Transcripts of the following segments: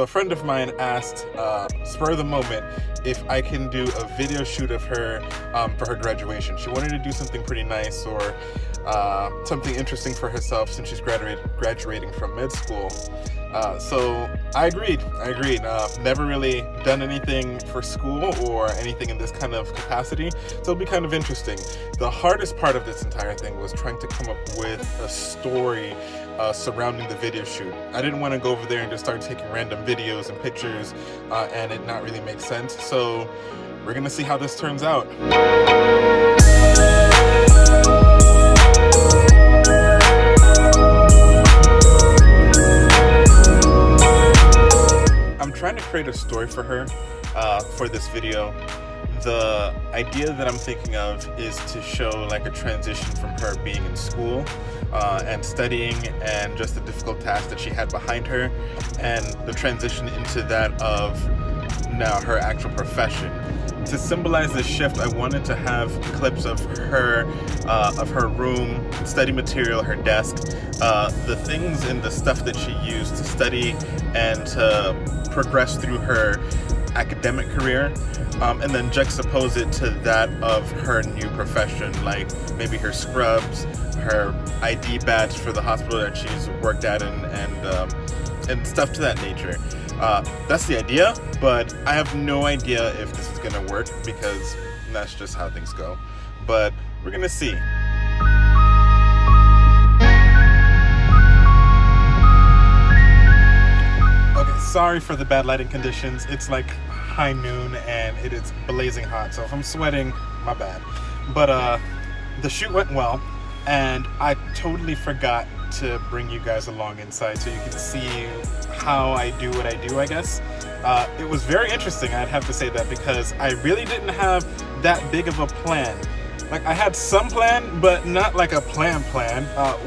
So a friend of mine asked, spur of the moment, if I can do a video shoot of her for her graduation. She wanted to do something pretty nice or something interesting for herself since she's graduating from med school. So I agreed. Never really done anything for school or anything in this kind of capacity, so it'll be kind of interesting. The hardest part of this entire thing was trying to come up with a story surrounding the video shoot. I didn't want to go over there and just start taking random videos and pictures and it not really make sense. So we're gonna see how this turns out. I'm trying to create a story for her for this video. The idea that I'm thinking of is to show like a transition from her being in school and studying and just the difficult task that she had behind her, and the transition into that of now her actual profession. To symbolize this shift, I wanted to have clips of her room, study material, her desk, the things and the stuff that she used to study and to progress through her academic career, and then juxtapose it to that of her new profession, like maybe her scrubs, her ID badge for the hospital that she's worked at, and stuff to that nature. That's the idea, but I have no idea if this is gonna work because that's just how things go. But we're gonna see. Okay, sorry for the bad lighting conditions. It's like high noon and it is blazing hot, so if I'm sweating, my bad. But the shoot went well, and I totally forgot to bring you guys along inside so you can see how I do what I do, I guess. It was very interesting, I'd have to say that, because I really didn't have that big of a plan. Like, I had some plan, but not like a plan.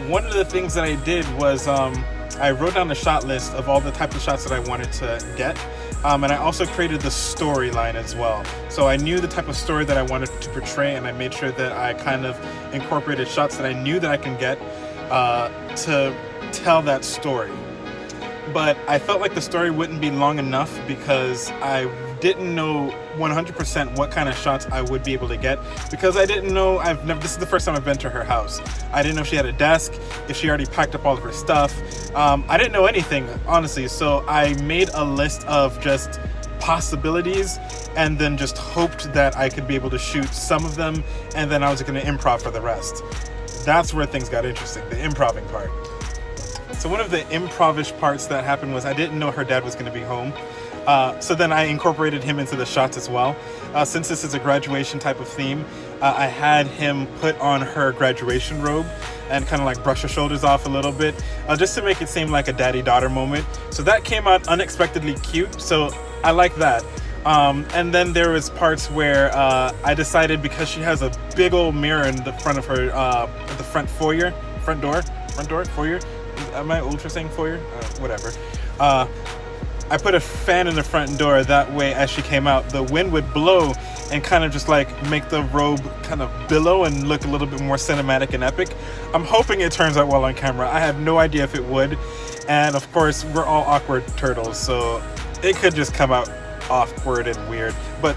One of the things that I did was I wrote down a shot list of all the type of shots that I wanted to get, and I also created the storyline as well. So I knew the type of story that I wanted to portray, and I made sure that I kind of incorporated shots that I knew that I can get to tell that story. But I felt like the story wouldn't be long enough because I didn't know 100% what kind of shots I would be able to get, because I didn't know, this is the first time I've been to her house. I didn't know if she had a desk, if she already packed up all of her stuff. I didn't know anything, honestly, so I made a list of just possibilities and then just hoped that I could be able to shoot some of them, and then I was going to improv for the rest. That's where things got interesting, the improving part. So one of the improvish parts that happened was I didn't know her dad was going to be home. So then I incorporated him into the shots as well. Since this is a graduation type of theme, I had him put on her graduation robe and kind of like brush her shoulders off a little bit, just to make it seem like a daddy-daughter moment. So that came out unexpectedly cute, so I like that. And then there was parts where I decided, because she has a big old mirror in the front of her, the front foyer, foyer? Am I ultra saying foyer? Whatever. I put a fan in the front door, that way as she came out, the wind would blow and kind of just like make the robe kind of billow and look a little bit more cinematic and epic. I'm hoping it turns out well on camera. I have no idea if it would. And of course, we're all awkward turtles, so it could just come out awkward and weird. But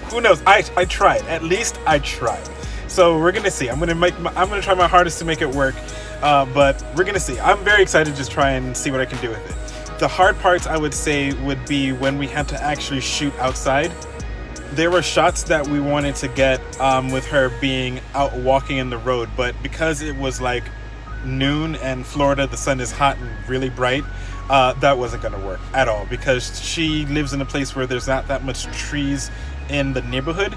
who knows? I tried. At least I tried. So we're gonna see. I'm gonna try my hardest to make it work. But we're gonna see. I'm very excited to just try and see what I can do with it. The hard parts, I would say, would be when we had to actually shoot outside. There were shots that we wanted to get with her being out walking in the road, but because it was like noon and Florida, the sun is hot and really bright, that wasn't gonna work at all, because she lives in a place where there's not that much trees in the neighborhood.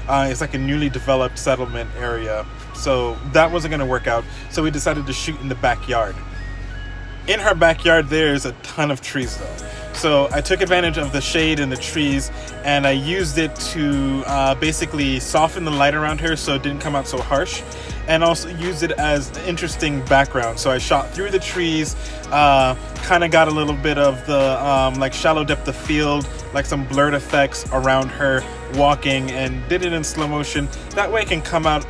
It's like a newly developed settlement area, so that wasn't gonna work out. So we decided to shoot in the backyard. In her backyard, there's a ton of trees though. So I took advantage of the shade and the trees, and I used it to basically soften the light around her so it didn't come out so harsh, and also used it as an interesting background. So I shot through the trees, kind of got a little bit of the like shallow depth of field, like some blurred effects around her walking, and did it in slow motion. That way it can come out,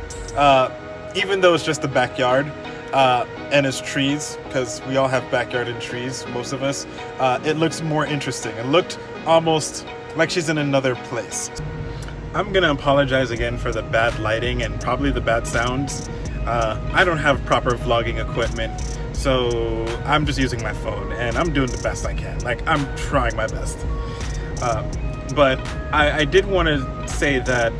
even though it's just the backyard, and it's trees, because we all have backyard and trees, most of us, it looks more interesting. It looked almost like she's in another place. I'm gonna apologize again for the bad lighting and probably the bad sounds. I don't have proper vlogging equipment, so I'm just using my phone and I'm doing the best I can. Like, I'm trying my best. But I did want to say that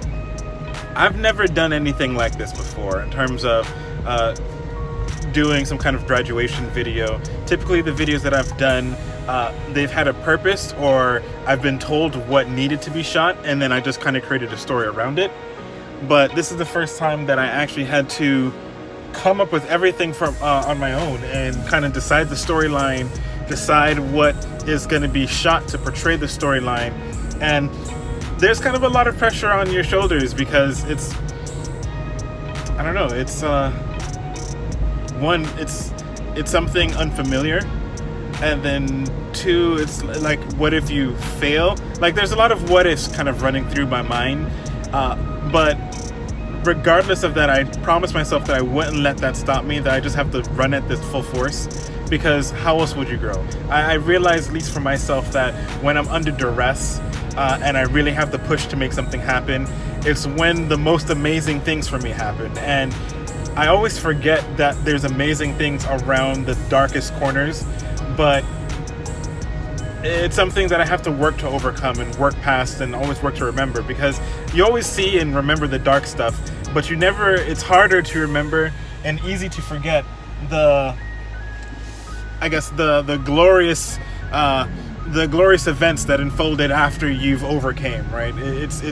I've never done anything like this before in terms of doing some kind of graduation video. Typically the videos that I've done, they've had a purpose, or I've been told what needed to be shot and then I just kind of created a story around it. But this is the first time that I actually had to come up with everything from on my own and kind of decide the storyline, decide what is going to be shot to portray the storyline. And there's kind of a lot of pressure on your shoulders because it's, I don't know, it's one, it's something unfamiliar, and then two, it's like, what if you fail? Like, there's a lot of what ifs kind of running through my mind, but regardless of that, I promised myself that I wouldn't let that stop me, that I just have to run at this full force, because how else would you grow? I realize, at least for myself, that when I'm under duress and I really have to push to make something happen, it's when the most amazing things for me happen. And I always forget that there's amazing things around the darkest corners, but it's something that I have to work to overcome and work past and always work to remember, because you always see and remember the dark stuff, but you never, it's harder to remember and easy to forget the, I guess, the glorious events that unfolded after you've overcame, right? It's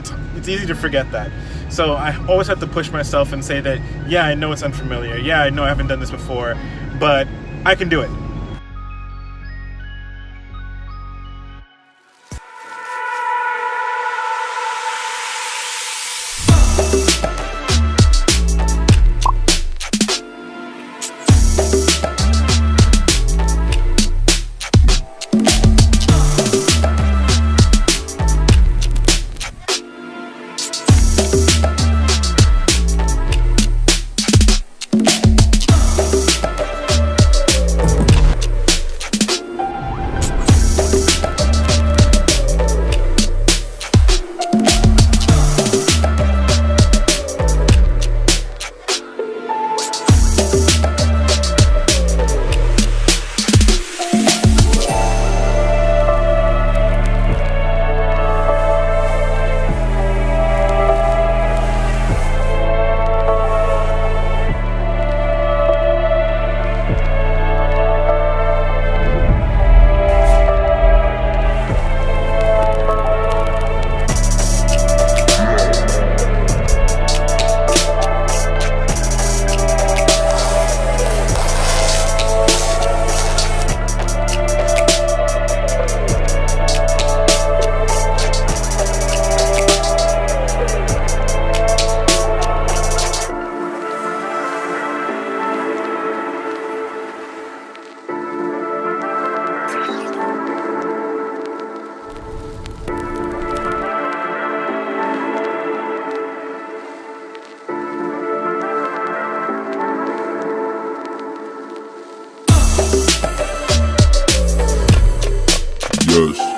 easy to forget that. So I always have to push myself and say that, yeah, I know it's unfamiliar. Yeah, I know I haven't done this before, but I can do it. Yes.